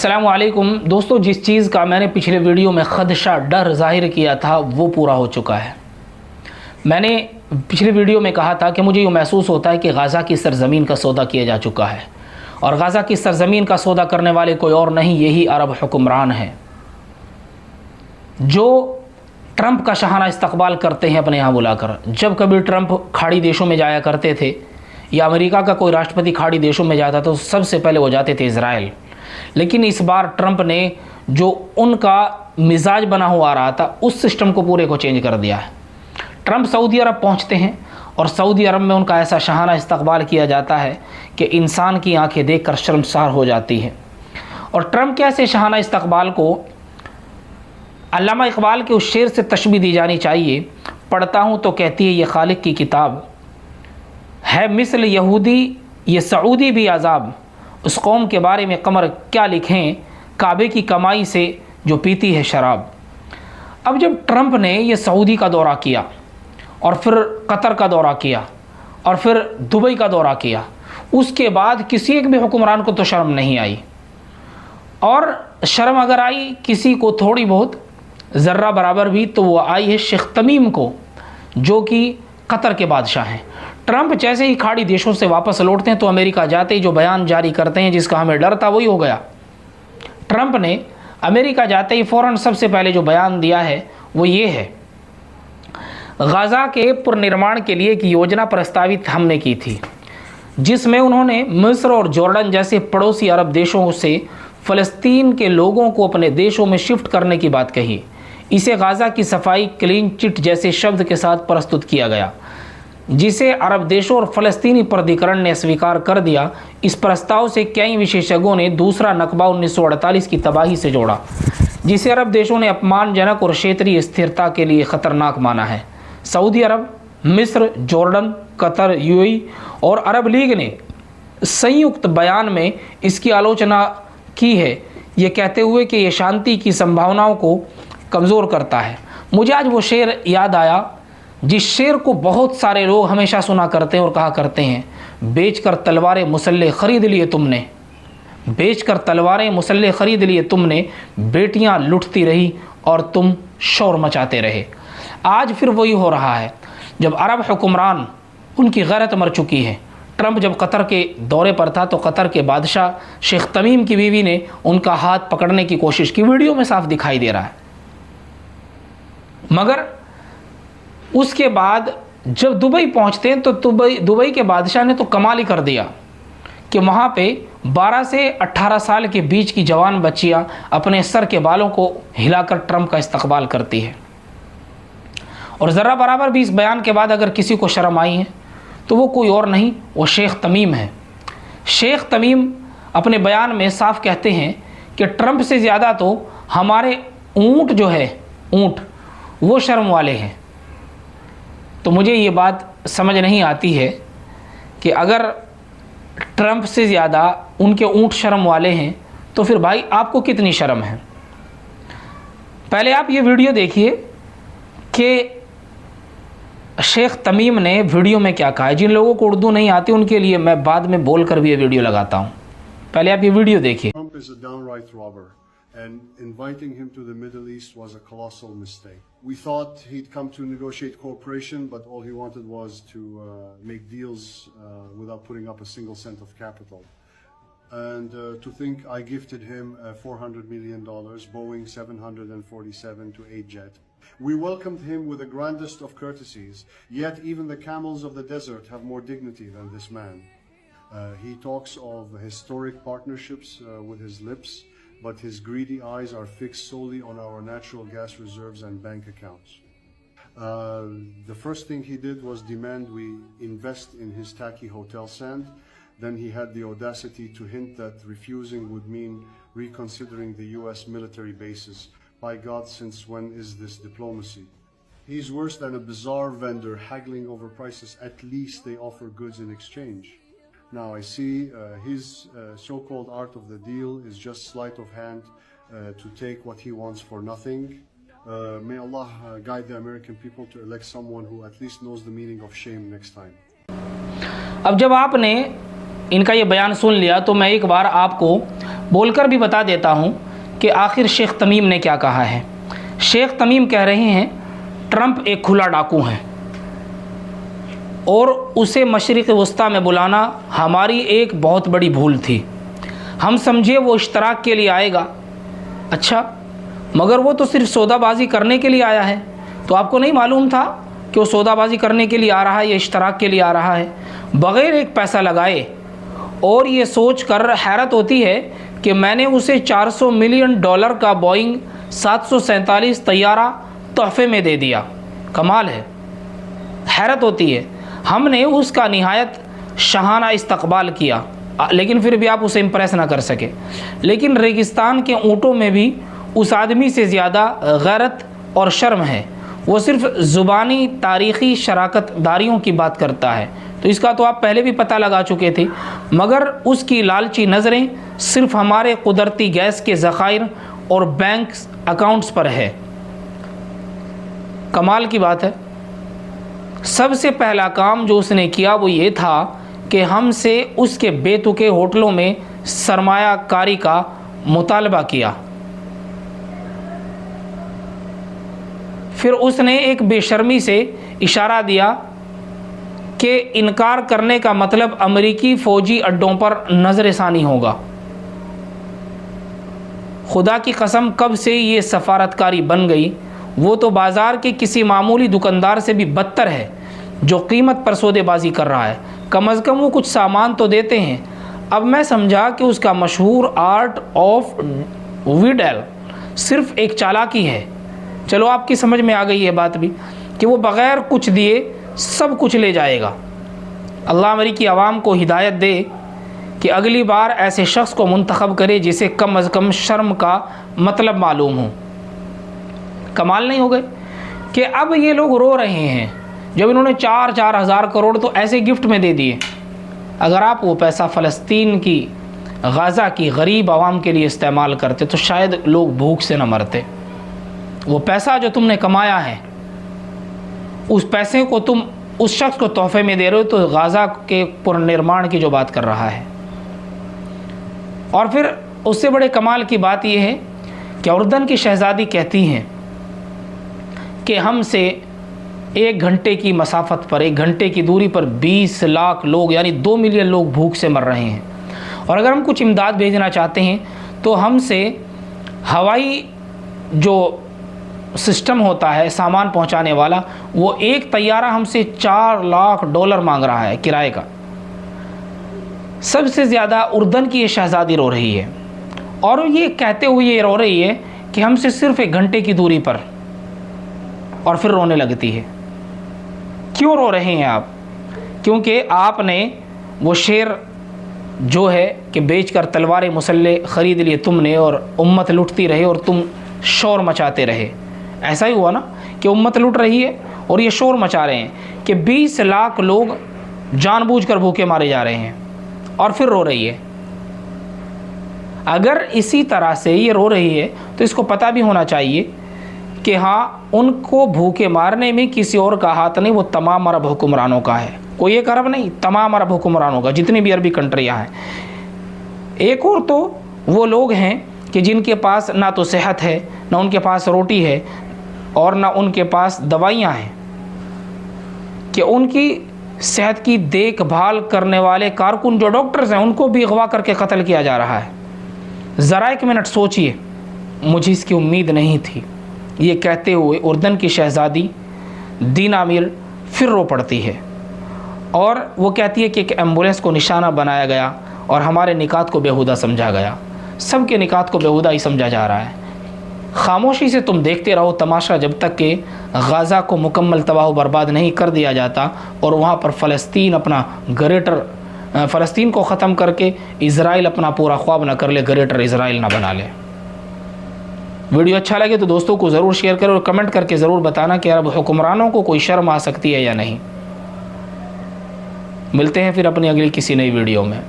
अस्सलामुअलैकुम दोस्तों, जिस चीज़ का मैंने पिछले वीडियो में ख़दशा डर ज़ाहिर किया था वो पूरा हो चुका है। मैंने पिछले वीडियो में कहा था कि मुझे यूँ महसूस होता है कि गाज़ा की सरज़मीन का सौदा किया जा चुका है और गाज़ा की सरज़मीन का सौदा करने वाले कोई और नहीं, यही अरब हुक्मरान हैं जो ट्रंप का शहाना इस्तकबाल करते हैं अपने यहाँ बुलाकर। जब कभी ट्रंप खाड़ी देशों में जाया करते थे या अमेरिका का कोई राष्ट्रपति खाड़ी देशों में जाता तो सबसे पहले वो जाते थे इज़राइल। लेकिन इस बार ट्रंप ने जो उनका मिजाज बना हुआ आ रहा था उस सिस्टम को पूरे को चेंज कर दिया है। ट्रंप सऊदी अरब पहुंचते हैं और सऊदी अरब में उनका ऐसा शहाना इस्तकबाल किया जाता है कि इंसान की आंखें देखकर शर्मसार हो जाती हैं। और ट्रंप के ऐसे शहाना इस्तकबाल को अल्लामा इकबाल के उस शेर से तशबीह दी जानी चाहिए। पढ़ता हूँ तो कहती है ये खालिक की किताब है, मिसल यहूदी ये सऊदी भी अजाब, उस कौम के बारे में कमर क्या लिखें, काबे की कमाई से जो पीती है शराब। अब जब ट्रंप ने ये सऊदी का दौरा किया और फिर कतर का दौरा किया और फिर दुबई का दौरा किया, उसके बाद किसी एक भी हुक्मरान को तो शर्म नहीं आई। और शर्म अगर आई किसी को थोड़ी बहुत ज़र्रा बराबर भी, तो वो आई है शेख तमीम को, जो कि कतर के बादशाह हैं। ट्रंप जैसे ही खाड़ी देशों से वापस लौटते हैं तो अमेरिका जाते ही जो बयान जारी करते हैं जिसका हमें डर था वही हो गया। ट्रंप ने अमेरिका जाते ही फ़ौरन सबसे पहले जो बयान दिया है वो ये है, गाज़ा के पुनर्निर्माण के लिए एक योजना प्रस्तावित हमने की थी जिसमें उन्होंने मिस्र और जॉर्डन जैसे पड़ोसी अरब देशों से फ़लस्तीन के लोगों को अपने देशों में शिफ्ट करने की बात कही। इसे गाज़ा की सफाई क्लीन चिट जैसे शब्द के साथ प्रस्तुत किया गया, जिसे अरब देशों और फ़लस्तीनी प्राधिकरण ने स्वीकार कर दिया। इस प्रस्ताव से कई विशेषज्ञों ने दूसरा नकबा 1948 की तबाही से जोड़ा, जिसे अरब देशों ने अपमानजनक और क्षेत्रीय स्थिरता के लिए ख़तरनाक माना है। सऊदी अरब, मिस्र, जॉर्डन, कतर, यूएई और अरब लीग ने संयुक्त बयान में इसकी आलोचना की है, ये कहते हुए कि यह शांति की संभावनाओं को कमज़ोर करता है। मुझे आज वो शेर याद आया जिस शेर को बहुत सारे लोग हमेशा सुना करते हैं और कहा करते हैं, बेचकर तलवारें मुसल्ले ख़रीद लिए तुमने, बेचकर तलवारें मुसल्ले ख़रीद लिए तुमने, बेटियां लुटती रही और तुम शोर मचाते रहे। आज फिर वही हो रहा है। जब अरब हुक्मरान उनकी गैरत मर चुकी है, ट्रंप जब कतर के दौरे पर था तो कतर के बादशाह शेख तमीम की बीवी ने उनका हाथ पकड़ने की कोशिश की, वीडियो में साफ दिखाई दे रहा है। मगर उसके बाद जब दुबई पहुंचते हैं तो दुबई के बादशाह ने तो कमाल ही कर दिया कि वहाँ पे 12 से 18 साल के बीच की जवान बच्चियाँ अपने सर के बालों को हिलाकर ट्रंप का इस्तकबाल करती है। और ज़रा बराबर भी इस बयान के बाद अगर किसी को शर्म आई है तो वो कोई और नहीं, वो शेख तमीम है। शेख तमीम अपने बयान में साफ कहते हैं कि ट्रंप से ज़्यादा तो हमारे ऊँट जो है, ऊँट वो शर्म वाले हैं। तो मुझे ये बात समझ नहीं आती है कि अगर ट्रंप से ज़्यादा उनके ऊँट शर्म वाले हैं तो फिर भाई आपको कितनी शर्म है। पहले आप ये वीडियो देखिए कि शेख तमीम ने वीडियो में क्या कहा है। जिन लोगों को उर्दू नहीं आती उनके लिए मैं बाद में बोल कर भी ये वीडियो लगाता हूँ। पहले आप ये वीडियो देखिए। Trump is a downright robber, and inviting him to the Middle East was a colossal mistake. We thought he'd come to negotiate cooperation, but all he wanted was to make deals without putting up a single cent of capital. And to think I gifted him $400 million, Boeing 747-8 jet. We welcomed him with the grandest of courtesies, yet even the camels of the desert have more dignity than this man. He talks of historic partnerships with his lips, but his greedy eyes are fixed solely on our natural gas reserves and bank accounts. The first thing he did was demand we invest in his tacky hotel sand. Then he had the audacity to hint that refusing would mean reconsidering the US military bases. By God, since when is this diplomacy? He's worse than a bizarre vendor haggling over prices. At least they offer goods in exchange. Now I see his so-called art of the deal is just sleight of hand to take what he wants for nothing. May Allah guide the American people to elect someone who at least knows the meaning of shame next time. अब जब आपने इनका ये बयान सुन लिया तो मैं एक बार आपको बोलकर भी बता देता हूँ कि आखिर शेख तमीम ने क्या कहा है। शेख तमीम कह रहे हैं ट्रंप एक खुला डाकू है और उसे मशरिक़ वस्ता में बुलाना हमारी एक बहुत बड़ी भूल थी। हम समझे वो इश्तराक के लिए आएगा, अच्छा मगर वो तो सिर्फ सौदाबाजी करने के लिए आया है। तो आपको नहीं मालूम था कि वो सौदाबाजी करने के लिए आ रहा है या इश्तराक के लिए आ रहा है, बग़ैर एक पैसा लगाए। और ये सोच कर हैरत होती है कि मैंने उसे $400 मिलियन का बोइंग 747 तैयारा तोहफे में दे दिया। कमाल है, हैरत होती है। हमने उसका निहायत शाहाना इस्तकबाल किया, लेकिन फिर भी आप उसे इम्प्रेस ना कर सके। लेकिन रेगिस्तान के ऊँटों में भी उस आदमी से ज़्यादा गैरत और शर्म है। वो सिर्फ ज़ुबानी तारीख़ी शराकतदारियों की बात करता है, तो इसका तो आप पहले भी पता लगा चुके थे। मगर उसकी लालची नज़रें सिर्फ हमारे कुदरती गैस के ज़खायर और बैंक अकाउंट्स पर है। कमाल की बात है। सबसे पहला काम जो उसने किया वो ये था कि हमसे उसके बेतुके होटलों में सरमायाकारी का मुतालबा किया। फिर उसने एक बेशर्मी से इशारा दिया कि इनकार करने का मतलब अमेरिकी फ़ौजी अड्डों पर नज़रसानी होगा। खुदा की कसम कब से ये सफारतकारी बन गई। वो तो बाज़ार के किसी मामूली दुकानदार से भी बदतर है जो कीमत पर सौदेबाजी कर रहा है। कम अज़ कम वो कुछ सामान तो देते हैं। अब मैं समझा कि उसका मशहूर आर्ट ऑफ विडेल सिर्फ एक चालाकी है। चलो आपकी समझ में आ गई है बात भी कि वो बग़ैर कुछ दिए सब कुछ ले जाएगा। अल्लाह अमेरिकी आवाम को हिदायत दे कि अगली बार ऐसे शख्स को मुंतखब करे जिसे कम अज़ कम शर्म का मतलब मालूम हो। कमाल नहीं हो गए कि अब ये लोग रो रहे हैं जब इन्होंने 4-4 हज़ार करोड़ तो ऐसे गिफ्ट में दे दिए। अगर आप वो पैसा फ़लस्तीन की, गाज़ा की गरीब आवाम के लिए इस्तेमाल करते तो शायद लोग भूख से न मरते। वो पैसा जो तुमने कमाया है उस पैसे को तुम उस शख्स को तोहफे में दे रहे हो, तो गाज़ा के पुनर्निर्माण की जो बात कर रहा है। और फिर उससे बड़े कमाल की बात यह है कि उर्दन की शहज़ादी कहती हैं कि हमसे 1 घंटे की मसाफत पर, 1 घंटे की दूरी पर 20 लाख लोग यानी 2 मिलियन लोग भूख से मर रहे हैं। और अगर हम कुछ इमदाद भेजना चाहते हैं तो हमसे हवाई जो सिस्टम होता है सामान पहुंचाने वाला, वो एक तैयारा हमसे $4 लाख मांग रहा है किराए का। सबसे ज़्यादा उर्दन की ये शहज़ादी रो रही है और ये कहते हुए ये रो रही है कि हमसे सिर्फ 1 घंटे की दूरी पर, और फिर रोने लगती है। क्यों रो रहे हैं आप? क्योंकि आपने वो शेर जो है कि बेचकर तलवारें मुसल्ले ख़रीद लिए तुमने और उम्मत लुटती रहे और तुम शोर मचाते रहे। ऐसा ही हुआ ना कि उम्मत लुट रही है और ये शोर मचा रहे हैं कि 20 लाख लोग जानबूझकर भूखे मारे जा रहे हैं, और फिर रो रही है। अगर इसी तरह से ये रो रही है तो इसको पता भी होना चाहिए कि हाँ, उनको भूखे मारने में किसी और का हाथ नहीं, वो तमाम अरब हुक्मरानों का है। कोई एक अरब नहीं, तमाम अरब हुक्मरानों का, जितनी भी अरबी कंट्रियाँ हैं। एक और तो वो लोग हैं कि जिनके पास ना तो सेहत है, ना उनके पास रोटी है और ना उनके पास दवाइयाँ हैं, कि उनकी सेहत की देखभाल करने वाले कारकुन जो डॉक्टर्स हैं उनको भी अगवा करके कत्ल किया जा रहा है। ज़रा 1 मिनट सोचिए, मुझे इसकी उम्मीद नहीं थी। ये कहते हुए उर्दन की शहज़ादी दीना मीर फिर रो पड़ती है और वो कहती है कि एक एम्बुलेंस को निशाना बनाया गया और हमारे निकात को बेहुदा समझा गया। सब के निकात को बेहुदा ही समझा जा रहा है। खामोशी से तुम देखते रहो तमाशा जब तक कि गाज़ा को मुकम्मल तबाह बर्बाद नहीं कर दिया जाता और वहाँ पर फ़लस्तीन अपना फ़लस्तीन को ख़त्म करके इज़राइल अपना पूरा ख्वाब ना कर ले, ग्रेटर इज़राइल ना बना ले। वीडियो अच्छा लगे तो दोस्तों को ज़रूर शेयर करें और कमेंट करके ज़रूर बताना कि अरब हुक्मरानों को कोई शर्म आ सकती है या नहीं। मिलते हैं फिर अपनी अगली किसी नई वीडियो में।